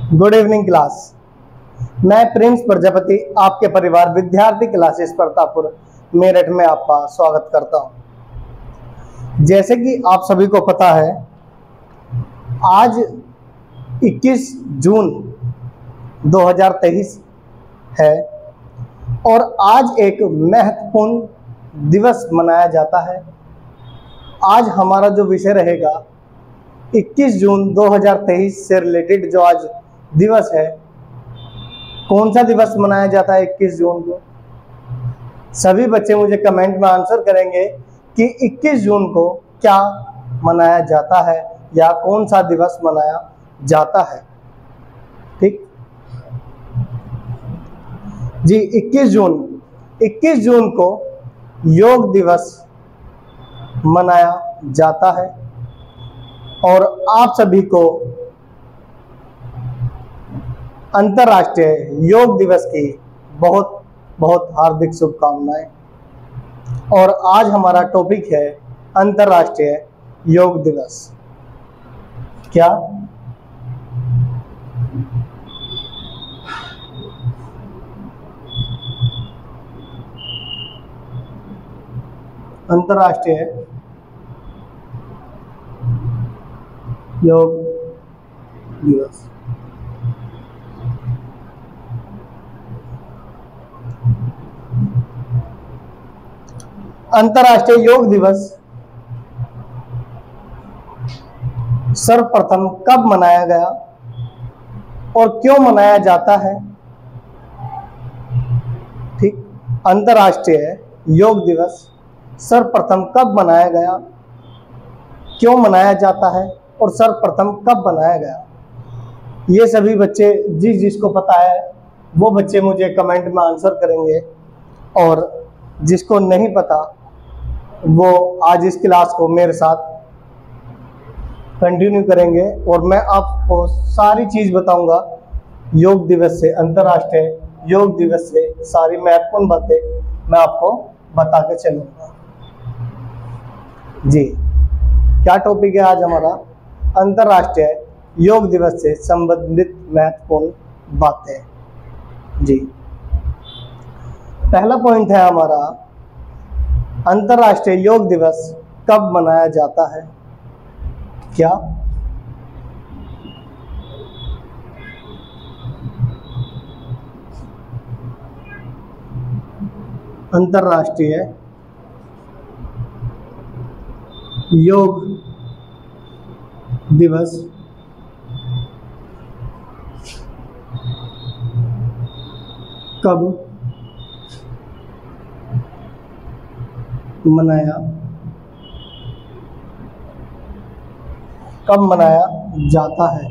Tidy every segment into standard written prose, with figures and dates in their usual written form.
Good evening class. मैं Prince Prajapati आपके परिवार विद्यार्थी क्लासेस प्रतापपुर मेरठ में आपका स्वागत करता हूं। जैसे कि आप सभी को पता है, आज 21 जून 2023 है और आज एक महत्वपूर्ण दिवस मनाया जाता है। आज हमारा जो विषय रहेगा 21 जून 2023 से रिलेटेड जो आज दिवस है, कौन सा दिवस मनाया जाता है 21 जून को? सभी बच्चे मुझे कमेंट में आंसर करेंगे कि 21 जून को क्या मनाया जाता है या कौन सा दिवस मनाया जाता है। ठीक जी, 21 जून को योग दिवस मनाया जाता है और आप सभी को अंतर्राष्ट्रीय योग दिवस की बहुत बहुत हार्दिक शुभकामनाएं। और आज हमारा टॉपिक है अंतर्राष्ट्रीय योग दिवस। क्या अंतर्राष्ट्रीय योग दिवस अंतर्राष्ट्रीय योग दिवस सर्वप्रथम कब मनाया गया और क्यों मनाया जाता है? ठीक, अंतर्राष्ट्रीय योग दिवस सर्वप्रथम कब मनाया गया, क्यों मनाया जाता है और सर्वप्रथम कब मनाया गया? ये सभी बच्चे जिसको पता है वो बच्चे मुझे कमेंट में आंसर करेंगे और जिसको नहीं पता वो आज इस क्लास को मेरे साथ कंटिन्यू करेंगे और मैं आपको सारी चीज़ बताऊंगा योग दिवस से, अंतर्राष्ट्रीय योग दिवस से सारी महत्वपूर्ण बातें मैं आपको बता के चलूँगा। जी, क्या टॉपिक है आज हमारा? अंतर्राष्ट्रीय योग दिवस से संबंधित महत्वपूर्ण बातें। जी, पहला पॉइंट है हमारा, अंतर्राष्ट्रीय योग दिवस कब मनाया जाता है? क्या अंतर्राष्ट्रीय योग दिवस कब मनाया जाता है?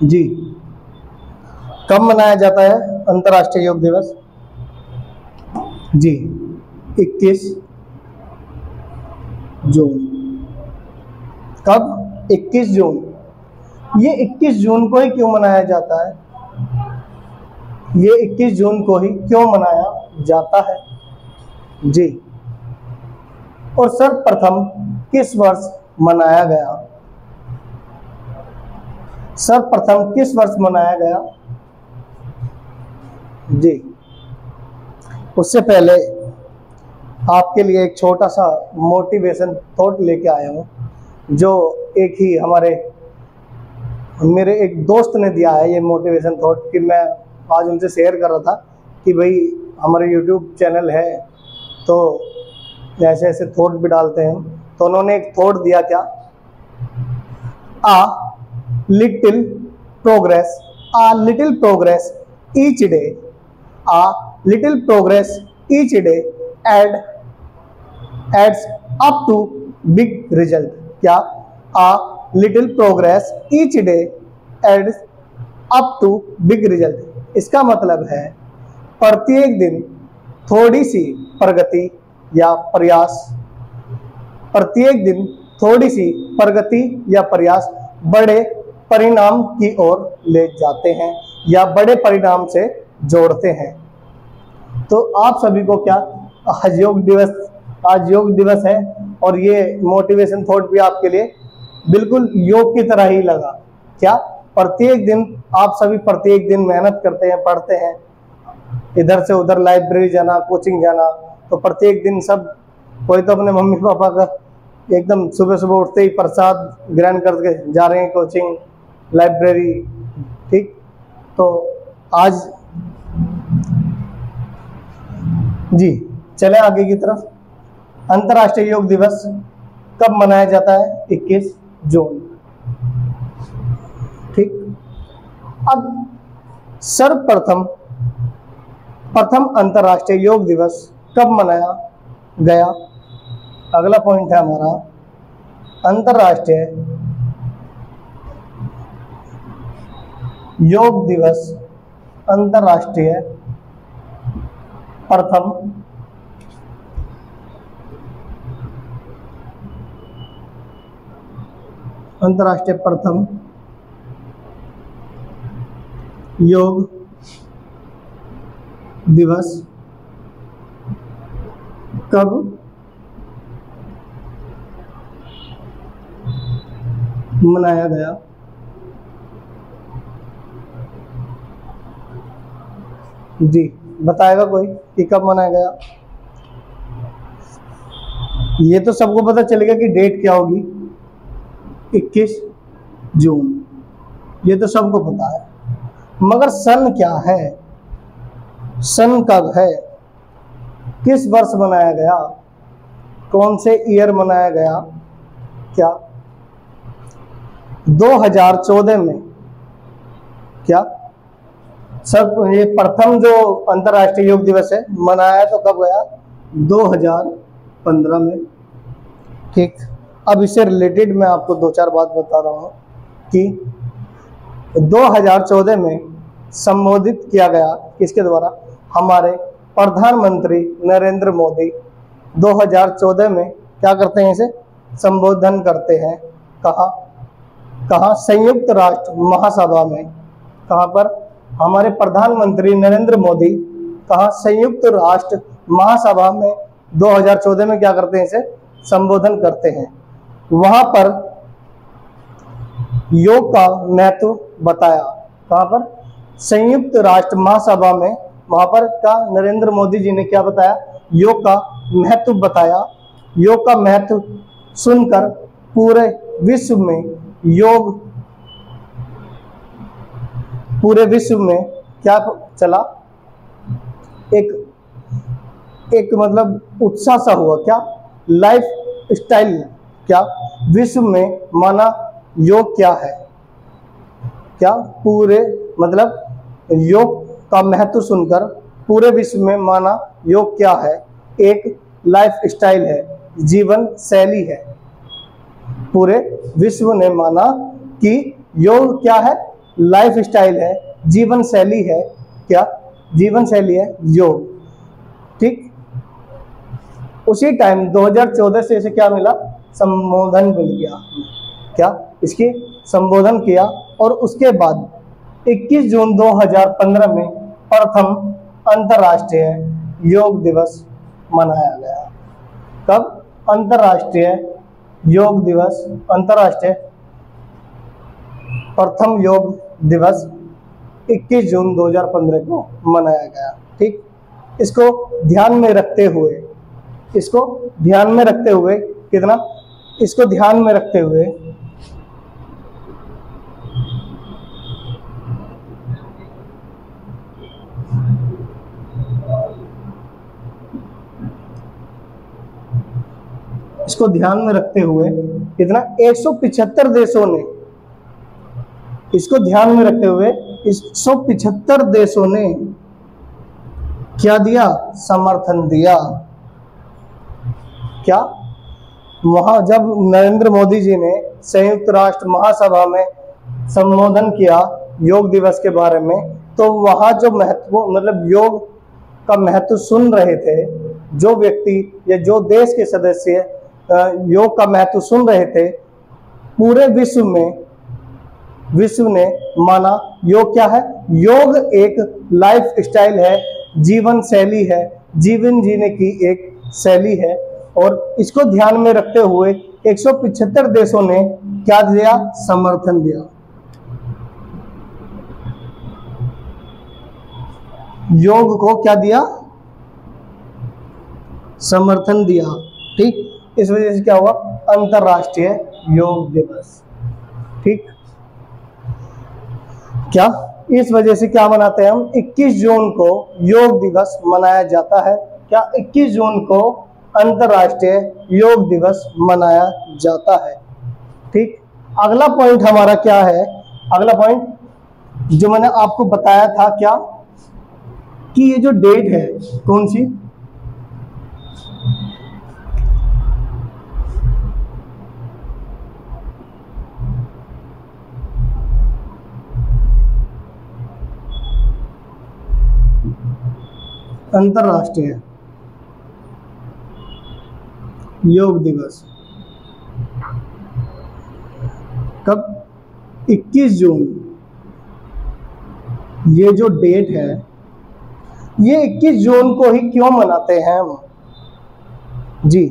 जी, कब मनाया जाता है अंतर्राष्ट्रीय योग दिवस? जी, 21 जून। कब? 21 जून। ये 21 जून को ही क्यों मनाया जाता है? ये 21 जून को ही क्यों मनाया जाता है? जी, और सर्वप्रथम किस वर्ष मनाया गया? सर्वप्रथम किस वर्ष मनाया गया? जी, उससे पहले आपके लिए एक छोटा सा मोटिवेशन थॉट लेके आया हूँ, जो एक ही मेरे एक दोस्त ने दिया है। ये मोटिवेशन थॉट कि मैं आज उनसे शेयर कर रहा था कि भाई हमारे YouTube चैनल है तो ऐसे ऐसे थॉट भी डालते हैं, तो उन्होंने एक थॉट दिया, क्या? A little progress each day, a little progress each day adds up to big result. क्या? A little progress each day adds up to big result. इसका मतलब है प्रत्येक दिन थोड़ी सी प्रगति या प्रयास, प्रत्येक दिन थोड़ी सी प्रगति या प्रयास बड़े परिणाम की ओर ले जाते हैं या बड़े परिणाम से जोड़ते हैं। तो आप सभी को क्या योग दिवस आज योग दिवस है और ये मोटिवेशन थॉट भी आपके लिए बिल्कुल योग की तरह ही लगा। क्या प्रत्येक दिन आप सभी प्रत्येक दिन मेहनत करते हैं, पढ़ते हैं, इधर से उधर लाइब्रेरी जाना, कोचिंग जाना, तो प्रत्येक दिन सब कोई तो अपने मम्मी पापा का एकदम सुबह सुबह उठते ही प्रसाद ग्रहण करके जा रहे हैं कोचिंग, लाइब्रेरी। ठीक, तो आज जी चले आगे की तरफ। अंतर्राष्ट्रीय योग दिवस कब मनाया जाता है? 21 जून। ठीक, अब सर्वप्रथम अंतर्राष्ट्रीय योग दिवस कब मनाया गया? अगला पॉइंट है हमारा अंतर्राष्ट्रीय योग दिवस अंतर्राष्ट्रीय प्रथम योग दिवस कब मनाया गया? जी बताएगा कोई कि कब मनाया गया? ये तो सबको पता चलेगा कि डेट क्या होगी, 21 जून, ये तो सबको पता है, मगर सन क्या है? सन कब है? किस वर्ष मनाया गया? कौन से ईयर मनाया गया? क्या 2014 में? क्या सब ये प्रथम जो अंतर्राष्ट्रीय योग दिवस है मनाया तो कब गया? 2015 में। ठीक, अब इससे रिलेटेड मैं आपको दो चार बात बता रहा हूँ कि 2014 में संबोधित किया गया किसके द्वारा? हमारे प्रधानमंत्री नरेंद्र मोदी 2014 में क्या करते हैं? इसे संबोधन करते हैं। कहाँ? संयुक्त राष्ट्र महासभा में। कहाँ पर? हमारे प्रधानमंत्री नरेंद्र मोदी कहाँ? संयुक्त राष्ट्र महासभा में 2014 में क्या करते हैं? इसे संबोधन करते हैं। वहां पर योग का महत्व बताया। कहाँ पर? संयुक्त राष्ट्र महासभा में। वहां पर क्या नरेंद्र मोदी जी ने क्या बताया? योग का महत्व बताया। योग का महत्व सुनकर पूरे विश्व में क्या चला? एक मतलब उत्साह सा हुआ। क्या? Life style. क्या विश्व में माना योग क्या है? क्या पूरे मतलब योग का महत्व सुनकर पूरे विश्व में माना योग क्या है? एक लाइफ स्टाइल है, जीवन शैली है। पूरे विश्व ने माना कि योग क्या है? लाइफ स्टाइल है, जीवन शैली है। क्या? जीवन शैली है योग। ठीक, उसी टाइम 2014 से इसे क्या मिला? संबोधन मिल गया। क्या? इसके संबोधन किया और उसके बाद 21 जून 2015 में प्रथम अंतर्राष्ट्रीय योग दिवस मनाया गया। कब? अंतर्राष्ट्रीय योग दिवस, अंतर्राष्ट्रीय प्रथम योग दिवस 21 जून 2015 को मनाया गया। ठीक, इसको ध्यान में रखते हुए कितना? इसको ध्यान में रखते हुए कितना? 175 देशों ने इसको ध्यान में रखते हुए 175 देशों ने क्या दिया? समर्थन दिया। क्या? वहां जब नरेंद्र मोदी जी ने संयुक्त राष्ट्र महासभा में संबोधन किया योग दिवस के बारे में, तो वहां जो महत्व मतलब योग का महत्व सुन रहे थे, जो व्यक्ति या जो देश के सदस्य योग का महत्व सुन रहे थे, पूरे विश्व ने माना योग क्या है? योग एक लाइफ स्टाइल है, जीवन शैली है, जीवन जीने की एक शैली है। और इसको ध्यान में रखते हुए 175 देशों ने क्या दिया, समर्थन दिया। योग को क्या दिया, समर्थन दिया। ठीक, इस वजह से क्या हुआ, अंतरराष्ट्रीय योग दिवस। ठीक, क्या इस वजह से क्या मनाते हैं हम, 21 जून को योग दिवस मनाया जाता है। क्या 21 जून को अंतरराष्ट्रीय योग दिवस मनाया जाता है। ठीक, अगला पॉइंट हमारा क्या है, अगला पॉइंट जो मैंने आपको बताया था क्या, कि ये जो डेट है कौन सी, अंतरराष्ट्रीय योग दिवस कब, 21 जून। ये जो डेट है ये 21 जून को ही क्यों मनाते हैं हम जी,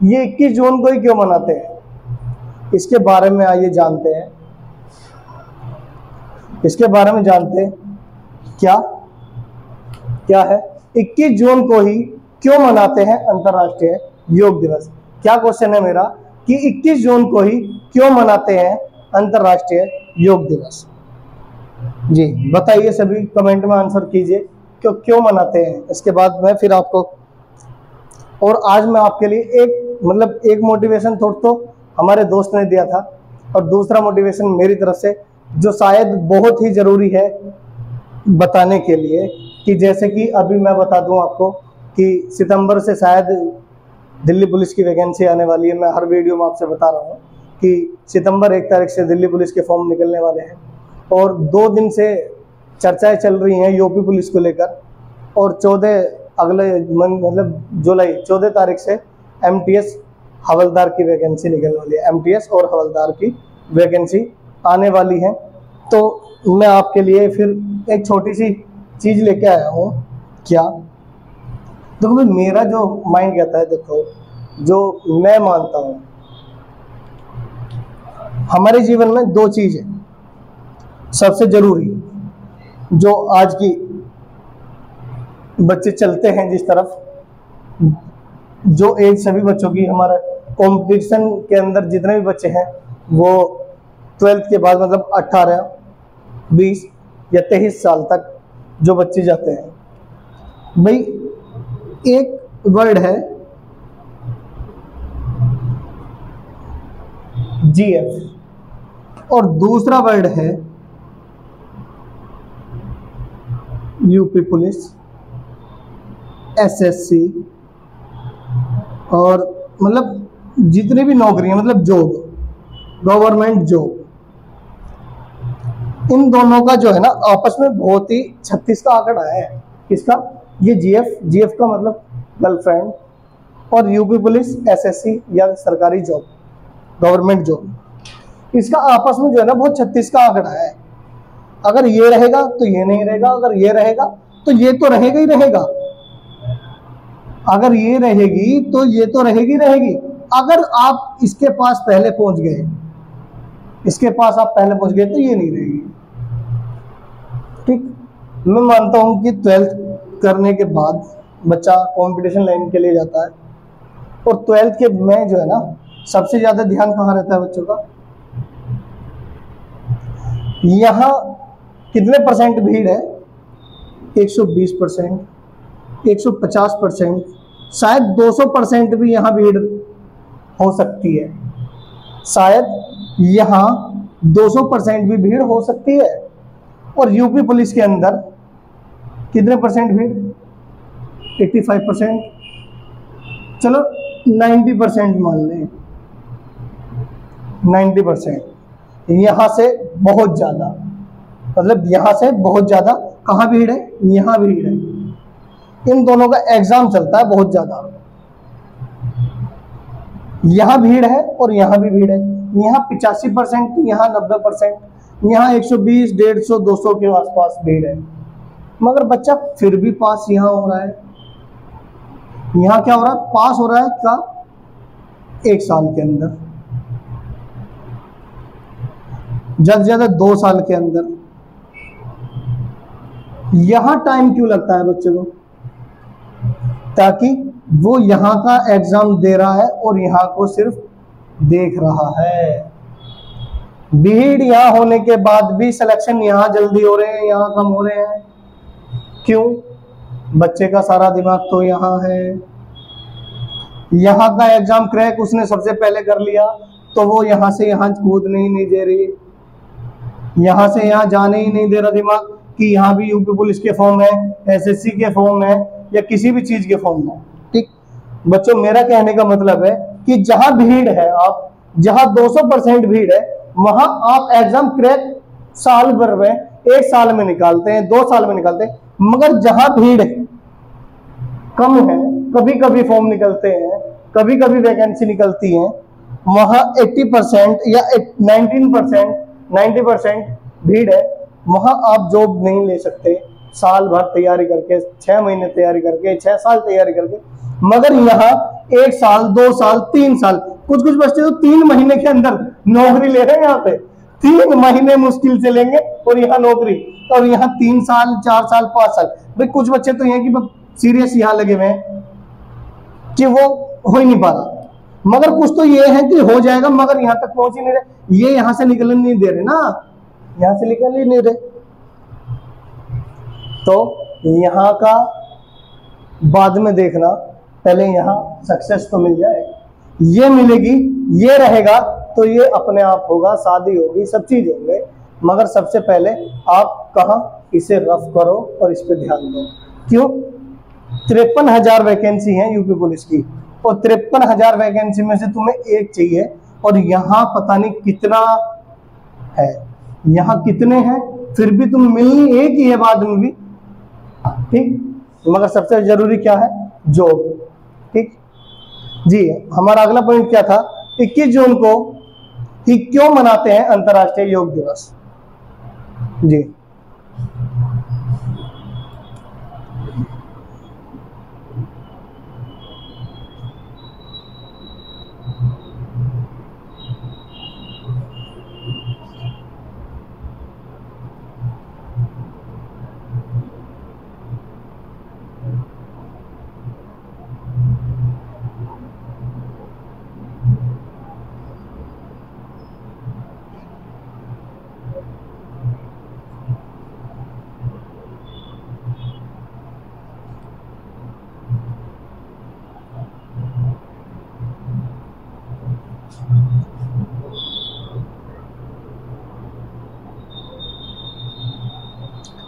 ये 21 जून को ही क्यों मनाते हैं, इसके बारे में आइए जानते हैं। इसके बारे में जानते हैं क्या क्या है, 21 जून को ही क्यों मनाते हैं अंतरराष्ट्रीय योग दिवस। क्या क्वेश्चन है मेरा, कि 21 जून को ही क्यों मनाते हैं अंतरराष्ट्रीय योग दिवस। जी बताइए, सभी कमेंट में आंसर कीजिए क्यों मनाते हैं। इसके बाद मैं फिर आपको, और आज मैं आपके लिए एक मोटिवेशन थोड़ा तो हमारे दोस्त ने दिया था, और दूसरा मोटिवेशन मेरी तरफ से जो शायद बहुत ही जरूरी है बताने के लिए, कि जैसे कि अभी मैं बता दूं आपको कि सितंबर से शायद दिल्ली पुलिस की वैकेंसी आने वाली है। मैं हर वीडियो में आपसे बता रहा हूं कि सितंबर 1 तारीख से दिल्ली पुलिस के फॉर्म निकलने वाले हैं, और 2 दिन से चर्चाएं चल रही हैं यूपी पुलिस को लेकर, और 14 अगले जुलाई 14 तारीख से एमटीएस हवलदार की वैकेंसी निकलने वाली है। एमटीएस और हवलदार की वैकेंसी आने वाली है। तो मैं आपके लिए फिर एक छोटी सी चीज़ लेके आया हूँ। क्या, देखो भाई, मेरा जो माइंड कहता है, देखो जो मैं मानता हूँ, हमारे जीवन में 2 चीज़ है सबसे जरूरी, जो आज की बच्चे चलते हैं जिस तरफ, जो एज सभी बच्चों की, हमारा कंपटीशन के अंदर जितने भी बच्चे हैं वो 12th के बाद मतलब 18, 20 या 23 साल तक जो बच्चे जाते हैं, भाई एक वर्ड है जीएफ और दूसरा वर्ड है यूपी पुलिस, एसएससी, और मतलब जितनी भी नौकरियां, मतलब जॉब, गवर्नमेंट जॉब, इन दोनों का जो है ना आपस में बहुत ही 36 का आंकड़ा है। किसका, ये जीएफ का मतलब गर्लफ्रेंड, और यूपी पुलिस, एसएससी या सरकारी जॉब, गवर्नमेंट जॉब, इसका आपस में जो है ना बहुत 36 का आंकड़ा है। अगर ये रहेगा तो ये नहीं रहेगा, अगर ये रहेगा तो ये तो रहेगा ही रहेगा, अगर ये रहेगी तो ये तो रहेगी। अगर आप इसके पास पहले पहुंच गए, इसके पास आप पहले पहुंच गए, तो ये नहीं रहेगी। ठीक, मैं मानता हूं कि 12th करने के बाद बच्चा कंपटीशन लाइन के लिए जाता है, और 12th के में जो है ना सबसे ज्यादा ध्यान कहाँ रहता है बच्चों का, यहाँ कितने परसेंट भीड़ है, 120%, 150%, शायद 200% भी यहाँ भीड़ हो सकती है, शायद यहाँ 200% भी भीड़ हो सकती है। और यूपी पुलिस के अंदर कितने परसेंट भीड़, 85%, चलो 90% मान लें, 90%, यहाँ से बहुत ज़्यादा, मतलब यहाँ से बहुत ज़्यादा कहाँ भीड़ है, यहाँ भीड़ है। इन दोनों का एग्जाम चलता है बहुत ज़्यादा, यहाँ भीड़ है और यहाँ भी भीड़ है, यहाँ 85%, यहाँ 90%, यहाँ 120, 150, 200 के आसपास भीड़ है, मगर बच्चा फिर भी पास यहाँ हो रहा है। यहाँ क्या हो रहा है, पास हो रहा है, क्या 1 साल के अंदर, ज्यादा से ज्यादा 2 साल के अंदर। यहां टाइम क्यों लगता है बच्चे को? ताकि वो यहां का एग्जाम दे रहा है और यहां को सिर्फ देख रहा है। भीड़ यहां होने के बाद भी सिलेक्शन यहां जल्दी हो रहे हैं, यहां कम हो रहे हैं। क्यों? बच्चे का सारा दिमाग तो यहां है। यहां का एग्जाम क्रैक उसने सबसे पहले कर लिया, तो वो यहां से यहां कूदने ही नहीं दे रही, यहां से यहां जाने ही नहीं दे रहा दिमाग कि यहां भी यूपी पुलिस के फॉर्म है, एसएससी के फॉर्म है, या किसी भी चीज के फॉर्म है। ठीक बच्चों, मेरा कहने का मतलब है कि जहां भीड़ है, आप जहां 200% भीड़ है, वहां आप एग्जाम क्रैक साल भर में, 1 साल में निकालते हैं, 2 साल में निकालते हैं। मगर जहां भीड़ है, कम है, कभी कभी फॉर्म निकलते हैं, कभी कभी वैकेंसी निकलती है, वहां 80% या 19%, 90% भीड़ है, वहां आप जॉब नहीं ले सकते साल भर तैयारी करके, 6 महीने तैयारी करके, 6 साल तैयारी करके। मगर यहाँ 1 साल, 2 साल, 3 साल, कुछ कुछ बच्चे तो 3 महीने के अंदर नौकरी ले रहे हैं। यहाँ पे 3 महीने मुश्किल से लेंगे और यहाँ नौकरी, और यहाँ 3 साल, 4 साल, 5 साल। भाई कुछ बच्चे तो यहाँ की सीरियस यहाँ लगे हुए हैं कि वो हो ही नहीं पा रहा, मगर कुछ तो ये है कि हो जाएगा, मगर यहाँ तक पहुंच ही नहीं रहे। ये यहाँ से निकलने नहीं दे रहे ना, यहाँ से निकल ही नहीं रहे। तो यहाँ का बाद में देखना, पहले यहाँ सक्सेस तो मिल जाए, ये मिलेगी, ये रहेगा तो ये अपने आप होगा, शादी होगी, सब चीज होंगे। मगर सबसे पहले आप कहाँ इसे रफ करो और इस पे ध्यान दो। क्यों? 53,000 वैकेंसी है यूपी पुलिस की, और 53,000 वैकेंसी में से तुम्हें एक चाहिए, और यहाँ पता नहीं कितना है, यहाँ कितने हैं, फिर भी तुम मिलनी एक ही है बाद में भी। ठीक, मगर सबसे जरूरी क्या है? जॉब। ठीक जी, हमारा अगला पॉइंट क्या था? 21 जून को ही क्यों मनाते हैं अंतर्राष्ट्रीय योग दिवस? जी,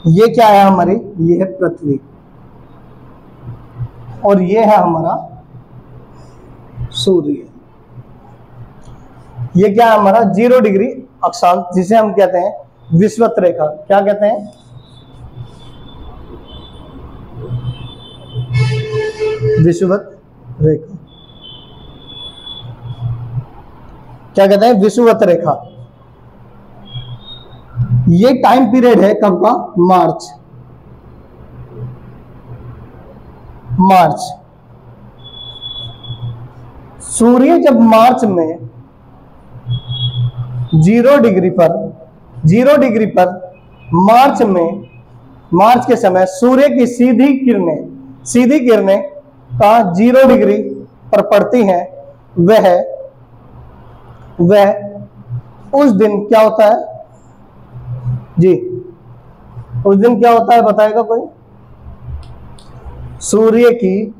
ये क्या है हमारी? ये है पृथ्वी, और ये है हमारा सूर्य। ये क्या है हमारा? 0 डिग्री अक्षांश, जिसे हम कहते हैं विषुवत रेखा। क्या कहते हैं? विषुवत रेखा। क्या कहते हैं? विषुवत रेखा। ये टाइम पीरियड है कब का? मार्च। सूर्य जब मार्च में 0 डिग्री पर मार्च के समय सूर्य की सीधी किरणें का 0 डिग्री पर पड़ती हैं, वह उस दिन क्या होता है जी? उस दिन क्या होता है बताएगा कोई? सूर्य की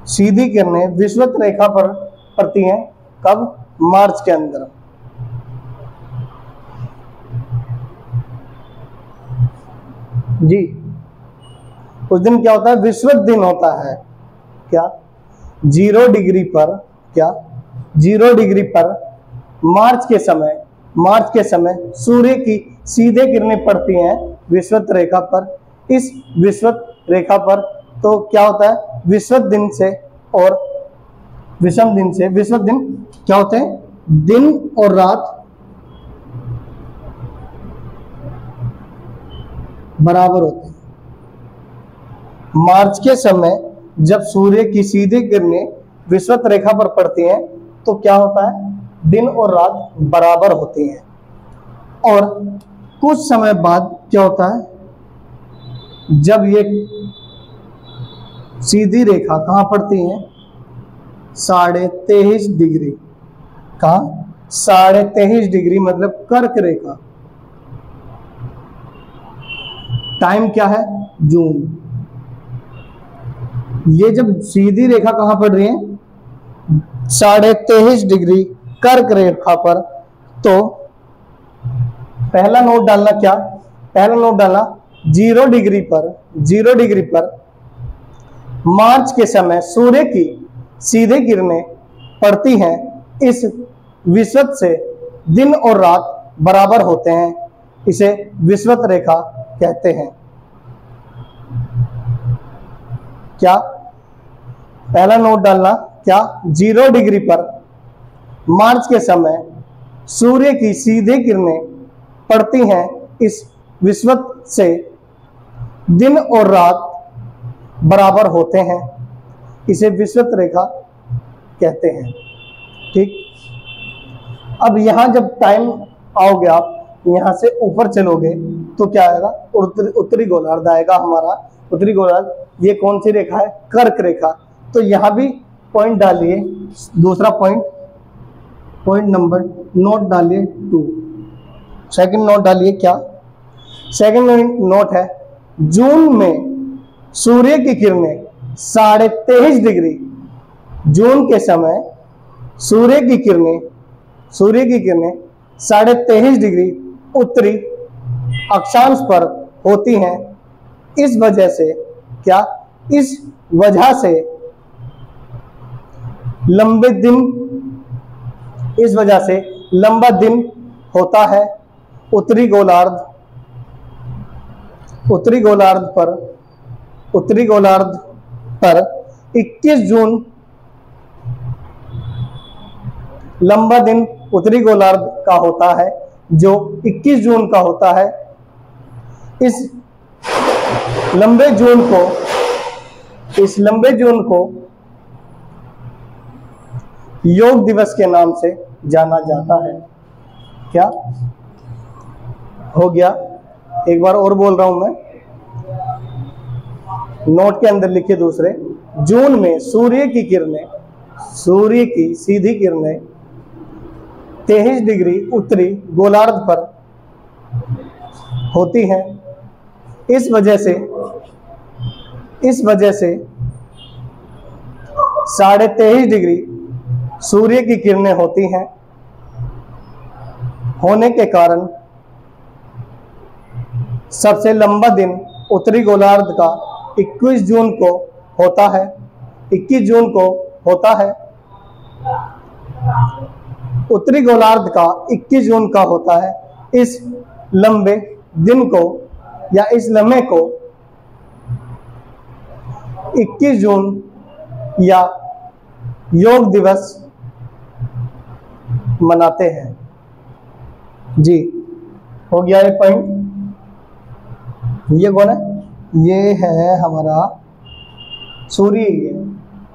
सीधी किरणें विषुवत रेखा पर पड़ती हैं कब? मार्च के अंदर। जी, उस दिन क्या होता है? विषुवत दिन होता है। क्या? 0 डिग्री पर, क्या 0 डिग्री पर मार्च के समय सूर्य की सीधे किरणें पड़ती हैं विषुवत रेखा पर। इस विषुवत रेखा पर तो क्या होता है? विषुवत दिन से और विषम दिन से, विषुवत दिन क्या होते हैं? दिन और रात बराबर होते हैं। मार्च के समय जब सूर्य की सीधी किरणें विषुवत रेखा पर पड़ती हैं, तो क्या होता है, दिन और रात बराबर होती हैं। और कुछ समय बाद क्या होता है, जब ये सीधी रेखा कहाँ पड़ती है, 23.5 डिग्री, कहाँ 23.5 डिग्री मतलब कर्क रेखा। टाइम क्या है, जून। ये जब सीधी रेखा कहां पड़ रही है, 23.5 डिग्री कर्क रेखा पर, तो पहला नोट डालना, क्या पहला नोट डालना, 0 डिग्री पर मार्च के समय सूर्य की सीधे किरणें पड़ती हैं। इस विषुवत से दिन और रात बराबर होते हैं, इसे विषुवत रेखा कहते हैं। क्या, पहला नोट डालना, क्या 0 डिग्री पर मार्च के समय सूर्य की सीधे किरणें पड़ती हैं, इस विषुवत से दिन और रात बराबर होते हैं, इसे विषुवत रेखा कहते हैं। ठीक, अब यहां जब टाइम आओगे आप, यहां से ऊपर चलोगे तो क्या आएगा, उत्तरी गोलार्ध आएगा हमारा, उत्तरी गोलार्ध। ये कौन सी रेखा है, कर्क रेखा। तो यहां भी पॉइंट डालिए, दूसरा पॉइंट नंबर नोट डालिए 2। सेकंड नोट डालिए, क्या सेकंड नोट है, जून में सूर्य की किरणें 23.5 डिग्री, जून के समय सूर्य की किरणें 23.5 डिग्री उत्तरी अक्षांश पर होती हैं। इस वजह से क्या, इस वजह से लंबा दिन होता है। उत्तरी गोलार्ध पर 21 जून लंबा दिन उत्तरी गोलार्ध का होता है, जो 21 जून का होता है। इस लंबे जून को योग दिवस के नाम से जाना जाता है। क्या हो गया, एक बार और बोल रहा हूं मैं, नोट के अंदर लिखिए दूसरे, जून में सूर्य की सीधी किरणें 23 डिग्री उत्तरी गोलार्ध पर होती हैं। इस वजह से 23.5 डिग्री सूर्य की किरणें होती हैं, होने के कारण सबसे लंबा दिन उत्तरी गोलार्ध का 21 जून को होता है। 21 जून को होता है, उत्तरी गोलार्ध का 21 जून का होता है। इस लंबे दिन को या इस लम्हे को 21 जून या योग दिवस मनाते हैं। जी, हो गया एक पॉइंट। ये कौन है, ये है हमारा सूर्य,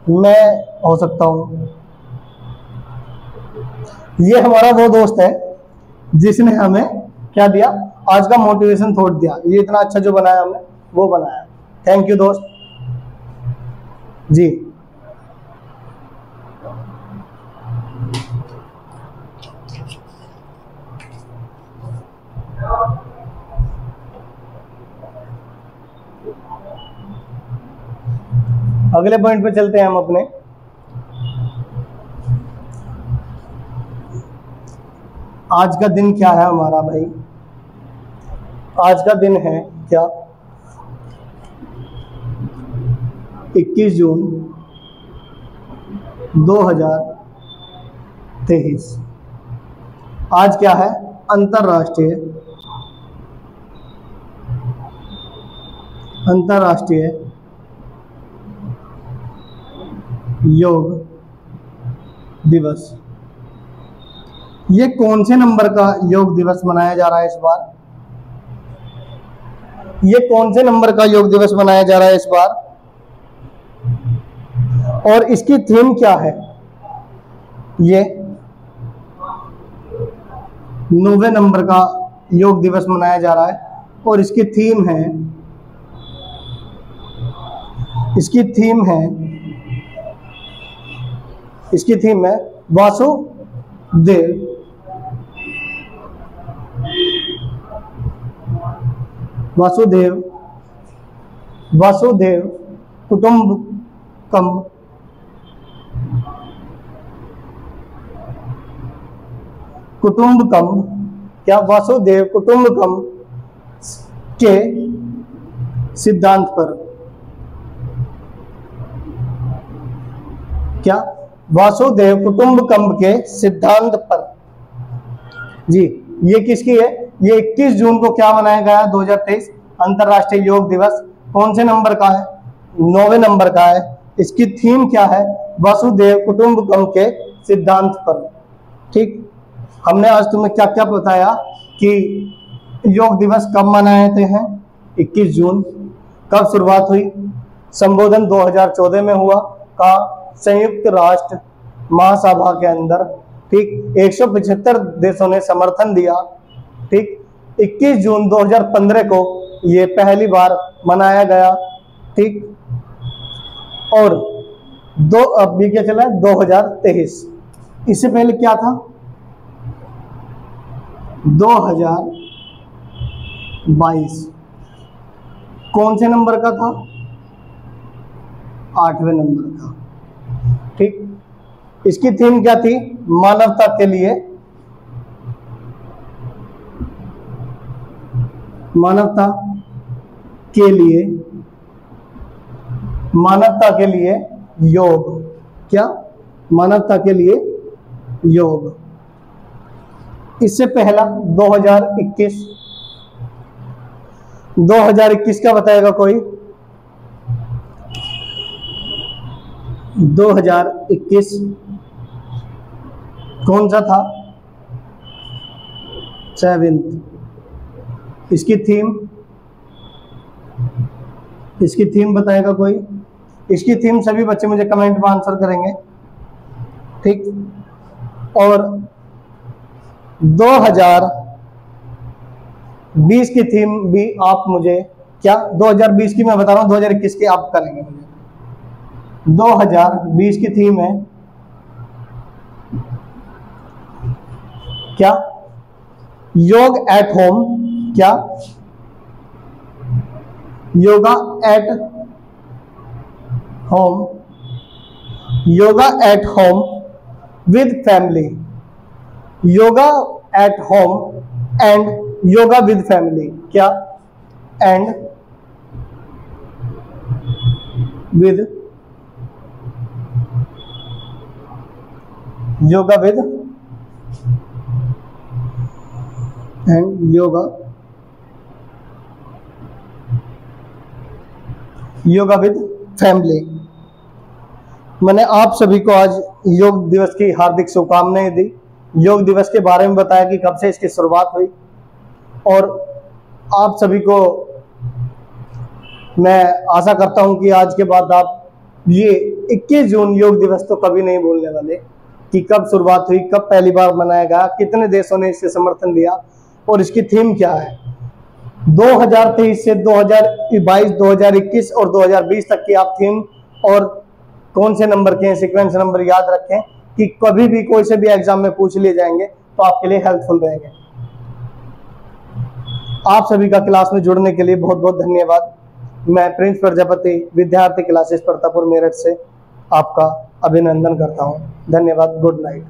मैं हो सकता हूं। ये हमारा वो दोस्त है जिसने हमें क्या दिया, आज का मोटिवेशन थॉट दिया। ये इतना अच्छा जो बनाया हमने, वो बनाया। थैंक यू दोस्त जी। अगले पॉइंट पे चलते हैं हम अपने। आज का दिन क्या है हमारा भाई, आज का दिन है क्या, 21 जून 2023। आज क्या है, अंतर्राष्ट्रीय योग दिवस। ये कौन से नंबर का योग दिवस मनाया जा रहा है इस बार, ये कौन से नंबर का योग दिवस मनाया जा रहा है इस बार, और इसकी थीम क्या है, ये 9वें नंबर का योग दिवस मनाया जा रहा है और इसकी थीम है वासुदेव कुटुंबकम क्या वासुदेव कुटुंबकम के सिद्धांत पर, क्या वासुदेव कुटुंबकम के सिद्धांत पर जी। ये किसकी है? ये 21 जून को क्या मनाया गया 2023 अंतरराष्ट्रीय योग दिवस। कौन से नंबर का है? 9वें नंबर का है। इसकी थीम क्या है? वासुदेव कुटुंबकम के सिद्धांत पर। ठीक, हमने आज तुम्हें क्या क्या बताया कि योग दिवस कब मनाते हैं? 21 जून। कब शुरुआत हुई? संबोधन 2014 में हुआ का संयुक्त राष्ट्र महासभा के अंदर। ठीक, 175 देशों ने समर्थन दिया। ठीक, 21 जून 2015 को ये पहली बार मनाया गया। ठीक, और अब ये क्या चला है 2023। इससे पहले क्या था? 2022। कौन से नंबर का था? 8वें नंबर का। ठीक, इसकी थीम क्या थी? मानवता के लिए योग। क्या? मानवता के लिए योग। इससे पहला 2021 का बताएगा कोई? 2021 कौन सा था? 7th। इसकी थीम बताएगा कोई? इसकी थीम सभी बच्चे मुझे कमेंट में आंसर करेंगे। ठीक, और 2020 की थीम भी आप मुझे, क्या 2020 की मैं बता रहा हूं, 2021 की आप करेंगे मुझे। 2020 की थीम है क्या? योग एट होम। क्या? Yoga at home with family. Yoga at home and yoga with family. क्या? And with yoga with family. मैंने आप सभी को आज योग दिवस की हार्दिक शुभकामनाएं दी। योग दिवस के बारे में बताया कि कब से इसकी शुरुआत हुई, और आप सभी को मैं आशा करता हूं कि आज के बाद आप ये 21 जून योग दिवस तो कभी नहीं भूलने वाले कि कब शुरुआत हुई, कब पहली बार मनाया गया, कितने देशों ने इससे समर्थन दिया और इसकी थीम क्या है। 2023 से 2022, 2021 और 2020 तक की आप थीम और कौन से नंबर के सीक्वेंस नंबर याद रखें कि कभी भी कोई से भी एग्जाम में पूछ लिए जाएंगे तो आपके लिए हेल्पफुल रहेंगे। आप सभी का क्लास में जुड़ने के लिए बहुत बहुत धन्यवाद। मैं प्रिंस प्रजापति विद्यार्थी क्लासेस परतापुर मेरठ से आपका अभिनंदन करता हूं। धन्यवाद। Good night.